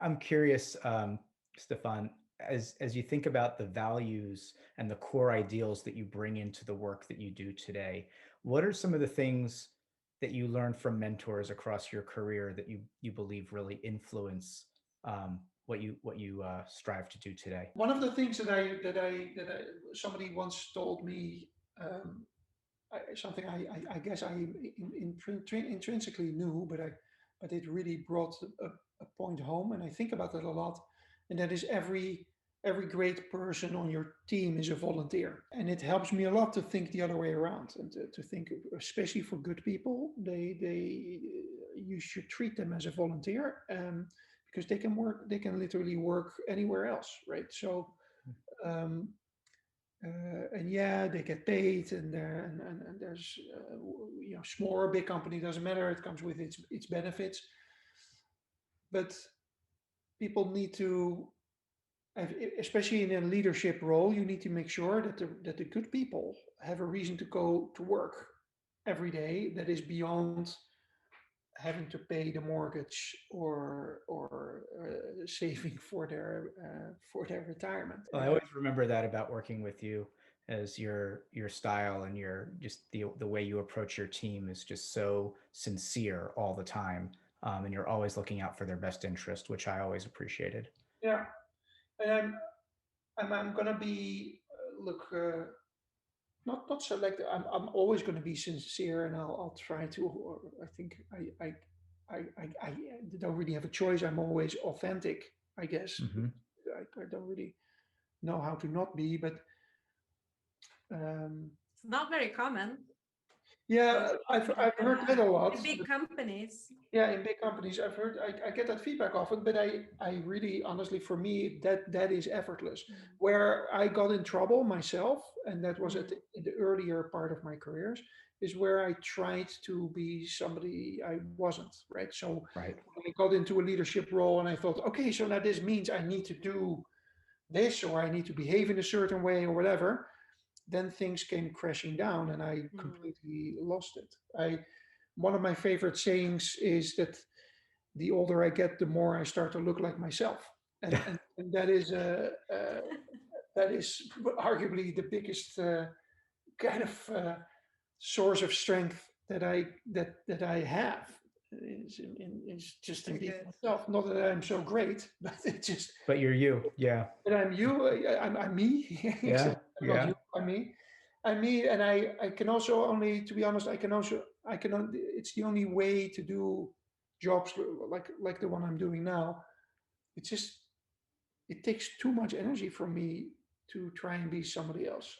I'm curious, Stephan, as you think about the values and the core ideals that you bring into the work that you do today, what are some of the things that you learned from mentors across your career that you believe really influence what you strive to do today? One of the things that I somebody once told me, something I guess I intrinsically knew, but it really brought a point home, and I think about that a lot, and that is every great person on your team is a volunteer, and it helps me a lot to think the other way around, and to think, especially for good people, they you should treat them as a volunteer, because they can literally work anywhere else, right? So. Um, and yeah, they get paid, and there's small or big company, doesn't matter. It comes with its benefits, but people need to, especially in a leadership role, you need to make sure that the good people have a reason to go to work every day that is beyond having to pay the mortgage or saving for their retirement. Well, I always remember that about working with you, as your style and your just the way you approach your team is just so sincere all the time, and you're always looking out for their best interest, which I always appreciated. Yeah, and I'm gonna be look. Not selective. I'm always going to be sincere, and I'll try to. Or I think I don't really have a choice. I'm always authentic, I guess. Hmm. I don't really know how to not be, but um, It's not very common. yeah, I've heard that a lot. In big companies. Yeah, in big companies, I've heard I get that feedback often, but I really honestly, for me, that is effortless. Where I got in trouble myself, and that was in the earlier part of my careers, is where I tried to be somebody I wasn't, right? So Right. when I got into a leadership role, and I thought, okay, so now this means I need to do this, or I need to behave in a certain way, or whatever. Then things came crashing down, and I completely lost it. I One of my favorite sayings is that the older I get, the more I start to look like myself, and that is arguably the biggest kind of source of strength that I have. Is just in being myself. Not that I'm so great, but it's just. But you're you, yeah. But I'm you. I'm me. Yeah, I'm not yeah. you. I'm me. I'm me, and I can also only, to be honest, I can only, it's the only way to do jobs like the one I'm doing now. It's just it takes too much energy from me to try and be somebody else.